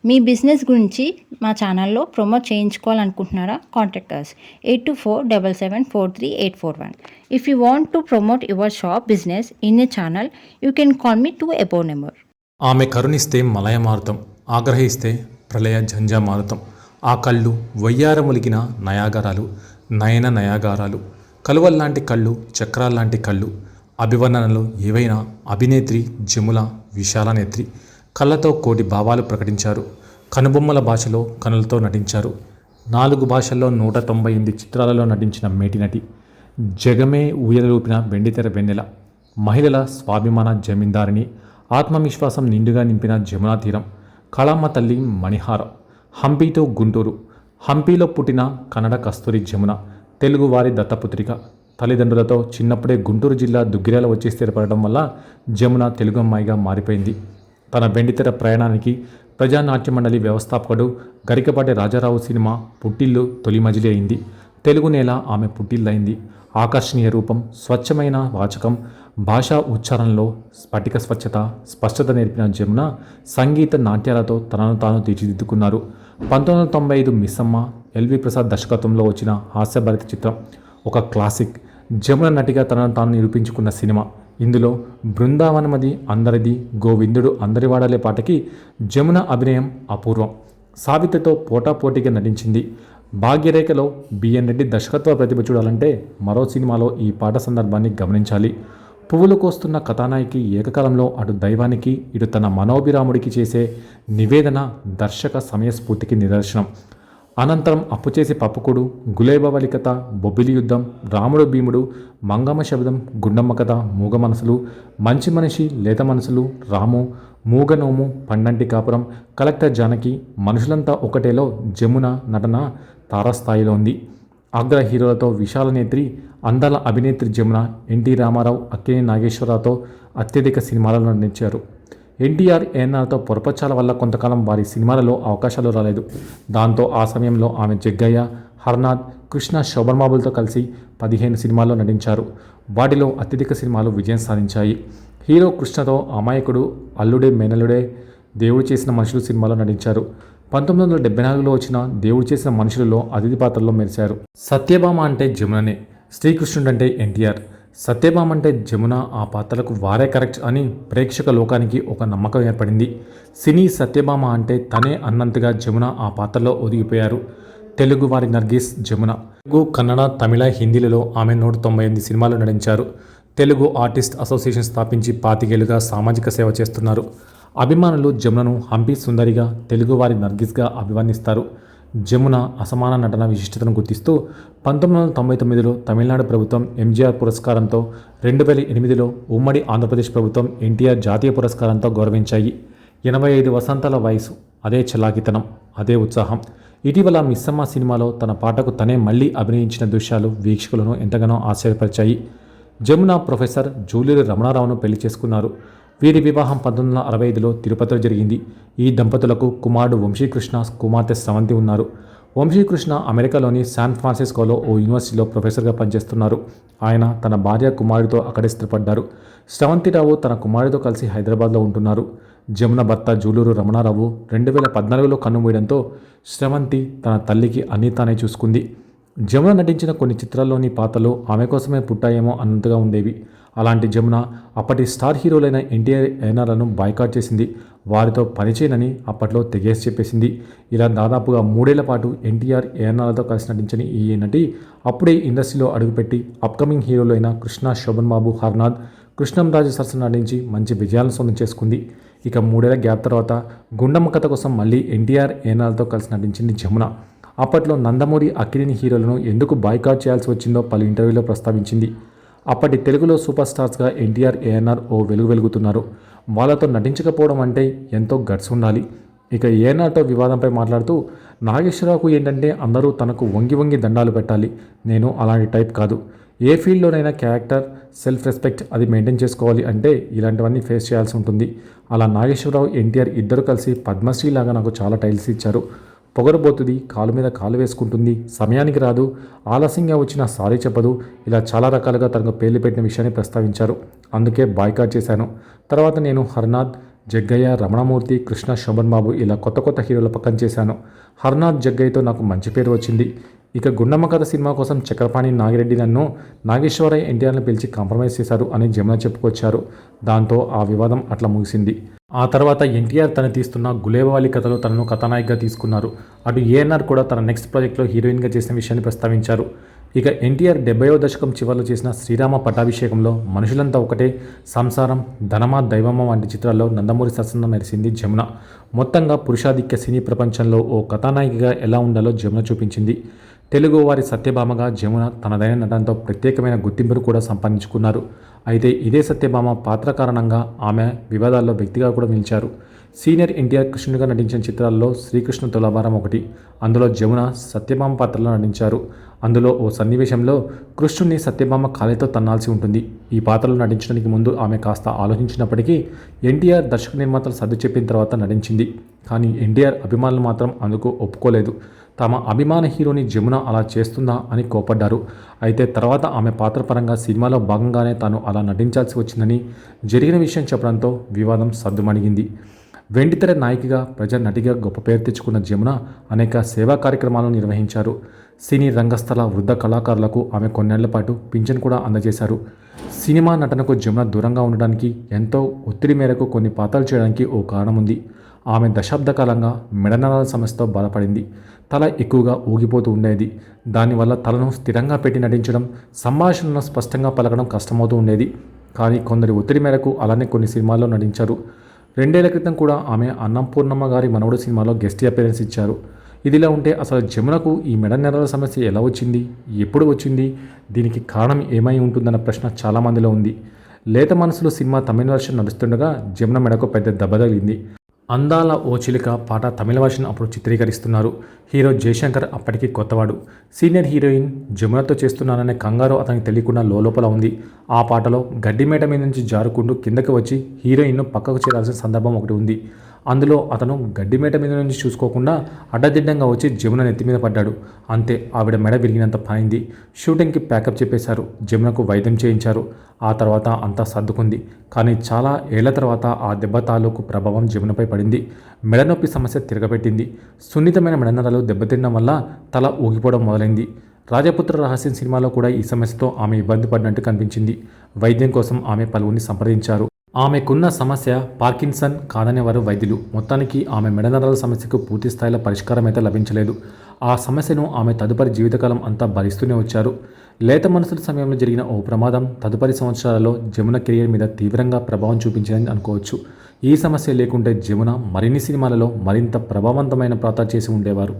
మీ business గురించి మా ఛానల్లో ప్రమోట్ చేయించుకోవాలనుకుంటున్నారా? Contact us 8247743841. If you want to promote your shop business in a channel, you can call me to above number. ఆమె కరుణిస్తే మలయమారుతం, ఆగ్రహిస్తే ప్రళయ జంజామారుతం. ఆ కళ్ళు వయ్యారములిగిన నయాగారాలు, నయన నయాగారాలు, కలువల్లాంటి కళ్ళు, చక్రాల్లాంటి కళ్ళు. అభివర్ణనలు ఏవైనా అభినేత్రి జముల విశాల నేత్రి. కళ్ళతో కోటి భావాలు ప్రకటించారు. కనుబొమ్మల భాషలో కనులతో నటించారు. 4 భాషల్లో 198 చిత్రాలలో నటించిన మేటినటి. జగమే ఊయలూపిన వెండితెర వెన్నెల. మహిళల స్వాభిమాన జమీందారిని. ఆత్మవిశ్వాసం నిండుగా నింపిన జమునా తీరం. కళామ్మ తల్లి మణిహారం. హంపీతో గుంటూరు. హంపీలో పుట్టిన కన్నడ కస్తూరి జమున. తెలుగువారి దత్తపుత్రిక. తల్లిదండ్రులతో చిన్నప్పుడే గుంటూరు జిల్లా దుగ్గిరాల వచ్చి స్థిరపడడం వల్ల జమున తెలుగు అమ్మాయిగా మారిపోయింది. తన వెండితెర ప్రయాణానికి ప్రజానాట్య మండలి వ్యవస్థాపకుడు గరికపాటి రాజారావు సినిమా పుట్టిల్లు తొలి మజిలీ అయింది. తెలుగు నేల ఆమె పుట్టిల్లైంది. ఆకర్షణీయ రూపం, స్వచ్ఛమైన వాచకం, భాషా ఉచ్చారణలో స్ఫటిక స్వచ్ఛత, స్పష్టత నేర్పిన జమున సంగీత నాట్యాలతో తనను తాను తీర్చిదిద్దుకున్నారు. 1995 మిస్సమ్మ ఎల్వి ప్రసాద్ దర్శకత్వంలో వచ్చిన హాస్యభరిత చిత్రం ఒక క్లాసిక్. జమున నటిగా తనను తాను నిరూపించుకున్న సినిమా. ఇందులో బృందావనమది అందరిది, గోవిందుడు అందరివాడలే పాటకి జమున అభినయం అపూర్వం. సావిత్రితో పోటాపోటీగా నటించింది. భాగ్యరేఖలో బిఎన్ రెడ్డి దర్శకత్వ ప్రతిభ చూడాలంటే మరో సినిమాలో ఈ పాట సందర్భాన్ని గమనించాలి. పువ్వులు కోస్తున్న కథానాయికి ఏకకాలంలో అటు దైవానికి ఇటు తన మనోభిరాముడికి చేసే నివేదన దర్శక సమయస్ఫూర్తికి నిదర్శనం. అనంతరం అప్పుచేసి పప్పుకుడు, గులేబవలి కథ, బొబ్బిలి యుద్ధం, రాముడు భీముడు, మంగమ్మ శబ్దం, గుండమ్మ కథ, మూగ మనసులు, మంచి మనిషి, లేత మనసులు, రాము, మూగనోము, పండంటి కాపురం, కలెక్టర్ జానకి, మనుషులంతా ఒకటేలో జమున నటన తారాస్థాయిలో ఉంది. అగ్ర హీరోలతో విశాల నేత్రి, అందాల అభినేత్రి జమున ఎన్టీ రామారావు, అక్కినేని నాగేశ్వరరావుతో అత్యధిక సినిమాలలో నటించారు. ఎన్టీఆర్ ఏఎన్ఆర్తో పొరపచ్చాల వల్ల కొంతకాలం వారి సినిమాలలో అవకాశాలు రాలేదు. దాంతో ఆ సమయంలో ఆమె జగ్గయ్య, హర్నాథ్, కృష్ణ, శోభన్బాబులతో కలిసి 15 సినిమాల్లో నటించారు. వాటిలో అత్యధిక సినిమాలు విజయం సాధించాయి. హీరో కృష్ణతో అమాయకుడు, అల్లుడే మేనల్లుడే, దేవుడు చేసిన మనుషులు సినిమాలో నటించారు. 1974లో వచ్చిన దేవుడు చేసిన మనుషులలో అతిథి పాత్రలో మెరిశారు. సత్యభామ అంటే జముననే, శ్రీకృష్ణుడు అంటే ఎన్టీఆర్. సత్యభామ అంటే జమున, ఆ పాత్రలకు వారే కరెక్ట్ అని ప్రేక్షక లోకానికి ఒక నమ్మకం ఏర్పడింది. సినీ సత్యభామ అంటే తనే అన్నంతగా జమున ఆ పాత్రలో ఒదిగిపోయారు. తెలుగు వారి నర్గిస్ జమున. తెలుగు, కన్నడ, తమిళ, హిందీలలో ఆమె 198 సినిమాలు నటించారు. తెలుగు ఆర్టిస్ట్ అసోసియేషన్ స్థాపించి 25 ఏళ్లుగా సామాజిక సేవ చేస్తున్నారు. అభిమానులు జమునను హంపి సుందరిగా, తెలుగువారి నర్గిస్గా అభివర్ణిస్తారు. జమున అసమాన నటన విశిష్టతను గుర్తిస్తూ 1999లో తమిళనాడు ప్రభుత్వం ఎంజీఆర్ పురస్కారంతో, 2008లో ఉమ్మడి ఆంధ్రప్రదేశ్ ప్రభుత్వం ఎన్టీఆర్ జాతీయ పురస్కారంతో గౌరవించాయి. 85 వసంతాల వయసు, అదే చలాకితనం, అదే ఉత్సాహం. ఇటీవల మిస్సమ్మ సినిమాలో తన పాటకు తనే మళ్లీ అభినయించిన దృశ్యాలు వీక్షకులను ఎంతగానో ఆశ్చర్యపరిచాయి. జమున ప్రొఫెసర్ జూలూరి రమణారావును పెళ్లి చేసుకున్నారు. వీరి వివాహం 1965లో తిరుపతిలో జరిగింది. ఈ దంపతులకు కుమారుడు వంశీకృష్ణ, కుమార్తె స్రవంతి ఉన్నారు. వంశీకృష్ణ అమెరికాలోని శాన్ ఫ్రాన్సిస్కోలో ఓ యూనివర్సిటీలో ప్రొఫెసర్గా పనిచేస్తున్నారు. ఆయన తన భార్య, కుమారుడితో అక్కడే స్థిరపడ్డారు. స్రవంతిరావు తన కుమారుడితో కలిసి హైదరాబాద్లో ఉంటున్నారు. జమున భర్త జూలూరు రమణారావు 2014లో కన్నుమూయడంతో స్రవంతి తన తల్లికి అన్నీ తానే చూసుకుంది. జమున నటించిన కొన్ని చిత్రాల్లోని పాత్రలు ఆమె కోసమే పుట్టాయేమో అన్నంతగా ఉండేవి. అలాంటి జమున అప్పటి స్టార్ హీరోలైన ఎన్టీఆర్, ఏఎన్ఆర్లను బాయ్కాట్ చేసింది. వారితో పనిచేయనని అప్పట్లో తెగేసి చెప్పేసింది. ఇలా దాదాపుగా 3 ఏళ్ల పాటు ఎన్టీఆర్, ఏఎన్ఆర్లతో కలిసి నటించిన ఈ నటి అప్పుడే ఇండస్ట్రీలో అడుగుపెట్టి అప్కమింగ్ హీరోలు అయిన కృష్ణ, శోభన్ బాబు, హర్నాథ్, కృష్ణంరాజు సరసన నటించి మంచి విజయాలను సొంతం చేసుకుంది. ఇక 3 ఏళ్ల గ్యాప్ తర్వాత గుండమ్మ కథ కోసం మళ్ళీ ఎన్టీఆర్, ఏఎన్ఆర్లతో కలిసి నటించింది జమున. అప్పట్లో నందమూరి, అక్కినేని హీరోలను ఎందుకు బాయ్కాట్ చేయాల్సి వచ్చిందో పలు ఇంటర్వ్యూలో ప్రస్తావించింది. అప్పటి తెలుగులో సూపర్ స్టార్స్గా ఎన్టీఆర్, ఏఎన్ఆర్ ఓ వెలుగుతున్నారు. వాళ్ళతో నటించకపోవడం అంటే ఎంతో గట్స్ ఉండాలి. ఇక ఏఎన్ఆర్తో వివాదంపై మాట్లాడుతూ, నాగేశ్వరరావుకు ఏంటంటే అందరూ తనకు వంగి వంగి దండాలు పెట్టాలి. నేను అలాంటి టైప్ కాదు. ఏ ఫీల్డ్లోనైనా క్యారెక్టర్, సెల్ఫ్ రెస్పెక్ట్ అది మెయింటైన్ చేసుకోవాలి అంటే ఇలాంటివన్నీ ఫేస్ చేయాల్సి ఉంటుంది. అలా నాగేశ్వరరావు, ఎన్టీఆర్ ఇద్దరు కలిసి పద్మశ్రీ లాగా నాకు చాలా టైల్స్ ఇచ్చారు. పొగరబోతుంది, కాలు మీద కాలు వేసుకుంటుంది, సమయానికి రాదు, ఆలస్యంగా వచ్చినా సారీ చెప్పదు, ఇలా చాలా రకాలుగా తనకు పేర్లు పెట్టిన విషయాన్ని ప్రస్తావించారు. అందుకే బాయ్కాట్ చేశాను. తర్వాత నేను హర్నాథ్, జగ్గయ్య, రమణమూర్తి, కృష్ణ, శోభన్ బాబు ఇలా కొత్త కొత్త హీరోల పక్కన చేశాను. హర్నాథ్ జగ్గయ్యతో నాకు మంచి పేరు వచ్చింది. ఇక గుండమ్మ కథ సినిమా కోసం చక్రపాణి నాగిరెడ్డి నన్ను నాగేశ్వరయ్య ఎన్టీఆర్ని పిలిచి కాంప్రమైజ్ చేశారు అని జమున చెప్పుకొచ్చారు. దాంతో ఆ వివాదం అట్లా ముగిసింది. ఆ తర్వాత ఎన్టీఆర్ తను తీస్తున్న గులేబాలి కథలో తనను కథానాయికగా తీసుకున్నారు. అటు ఏఎన్ఆర్ కూడా తన నెక్స్ట్ ప్రాజెక్ట్లో హీరోయిన్గా చేసిన విషయాన్ని ప్రస్తావించారు. ఇక ఎన్టీఆర్ 70వ దశకం చివరిలో చేసిన శ్రీరామ పట్టాభిషేకంలో మనుషులంతా ఒకటే, సంసారం, ధనమా దైవమ్మ వంటి చిత్రాల్లో నందమూరి సరసన మెరిసింది జమున. మొత్తంగా పురుషాధిక్య సినీ ప్రపంచంలో ఓ కథానాయికగా ఎలా ఉండాలో జమున చూపించింది. తెలుగువారి సత్యభామగా జమున తనదైన నటనతో ప్రత్యేకమైన గుర్తింపును కూడా సంపాదించుకున్నారు. అయితే ఇదే సత్యభామ పాత్ర కారణంగా ఆమె వివాదాల్లో వ్యక్తిగా కూడా నిలిచారు. సీనియర్ ఎన్టీఆర్ కృష్ణుడిగా నటించిన చిత్రాల్లో శ్రీకృష్ణ తులాభారం ఒకటి. అందులో జమున సత్యభామ పాత్రలో నటించారు. అందులో ఓ సన్నివేశంలో కృష్ణుడిని సత్యభామ కాలితో తన్నాల్సి ఉంటుంది. ఈ పాత్రలో నటించడానికి ముందు ఆమె కాస్త ఆలోచించినప్పటికీ ఎన్టీఆర్ దర్శక నిర్మాతలు సర్ది చెప్పిన తర్వాత నటించింది. కానీ ఎన్టీఆర్ అభిమానులు మాత్రం అందుకు ఒప్పుకోలేదు. తమ అభిమాన హీరోని జమున అలా చేస్తుందా అని కోపడ్డారు. అయితే తర్వాత ఆమె పాత్ర పరంగా సినిమాలో భాగంగానే తాను అలా నటించాల్సి వచ్చిందని జరిగిన విషయం చెప్పడంతో వివాదం సద్దుమణిగింది. వెండితెర నాయికగా, ప్రజా నటిగా గొప్ప పేరు తెచ్చుకున్న జమున అనేక సేవా కార్యక్రమాలను నిర్వహించారు. సినీ రంగస్థల వృద్ధ కళాకారులకు ఆమె కొన్నేళ్ల పాటు పింఛన్ కూడా అందజేశారు. సినిమా నటనకు జమున దూరంగా ఉండడానికి, ఎంతో ఒత్తిడి మేరకు కొన్ని పాత్రలు చేయడానికి ఓ కారణం ఉంది. ఆమె దశాబ్ద కాలంగా మెడనరాల సమస్యతో బాధపడింది. తల ఎక్కువగా ఊగిపోతూ ఉండేది. దానివల్ల తలను స్థిరంగా పెట్టి నటించడం, సంభాషణను స్పష్టంగా పలకడం కష్టమవుతూ ఉండేది. కానీ కొందరి ఒత్తిడి మేరకు అలానే కొన్ని సినిమాల్లో నటించారు. 2 ఏళ్ల క్రితం కూడా ఆమె అన్నపూర్ణమ్మ గారి మనవడు సినిమాలో గెస్ట్ అపియరెన్స్ ఇచ్చారు. ఇదిలా ఉంటే అసలు జమునకు ఈ మెడ నెరల సమస్య ఎలా వచ్చింది, ఎప్పుడు వచ్చింది, దీనికి కారణం ఏమై ఉంటుందన్న ప్రశ్న చాలామందిలో ఉంది. లేత మనసులో సినిమా తమిళ వర్షన్ నడుస్తుండగా జమున మెడకు పెద్ద దెబ్బ తగిలింది. అందాల ఓ చిలుక పాట తమిళ వర్షన్ అప్పుడు చిత్రీకరిస్తున్నారు. హీరో జయశంకర్ అప్పటికి కొత్తవాడు. సీనియర్ హీరోయిన్ జమునతో చేస్తున్నాననే కంగారు అతనికి తెలియకుండా లోపల ఉంది. ఆ పాటలో గడ్డిమేట మీద నుంచి జారుకుంటూ కిందకి వచ్చి హీరోయిన్ను పక్కకు చేరాల్సిన సందర్భం ఒకటి ఉంది. అందులో అతను గడ్డిమేట మీద నుంచి చూసుకోకుండా అడ్డదిడ్డంగా వచ్చి జమున నెత్తి మీద పడ్డాడు. అంతే, ఆవిడ మెడ విరిగినంత పాయింది. షూటింగ్కి ప్యాకప్ చెప్పేశారు. జమునకు వైద్యం చేయించారు. ఆ తర్వాత అంతా సర్దుకుంది. కానీ చాలా ఏళ్ల తర్వాత ఆ దెబ్బ తాలూకు ప్రభావం జమునపై పడింది. మెడనొప్పి సమస్య తిరగబెట్టింది. సున్నితమైన మెడనరాలు దెబ్బతినడం వల్ల తల ఊగిపోవడం మొదలైంది. రాజపుత్ర రహస్యం సినిమాలో కూడా ఈ సమస్యతో ఆమె ఇబ్బంది పడినట్టు కనిపించింది. వైద్యం కోసం ఆమె పలువురిని సంప్రదించారు. ఆమెకున్న సమస్య పార్కిన్సన్ కాదనేవారు వైద్యులు. మొత్తానికి ఆమె మెడనరాల సమస్యకు పూర్తి స్థాయిలో పరిష్కారం అయితే లభించలేదు. ఆ సమస్యను ఆమె తదుపరి జీవితకాలం అంతా భరిస్తూనే వచ్చారు. లేత మనసుల సమయంలో జరిగిన ఓ ప్రమాదం తదుపరి సంవత్సరాలలో జమున కెరియర్ మీద తీవ్రంగా ప్రభావం చూపించిందని అనుకోవచ్చు. ఈ సమస్య లేకుంటే జమున మరిన్ని సినిమాలలో మరింత ప్రభావవంతమైన పాత్ర చేసి ఉండేవారు.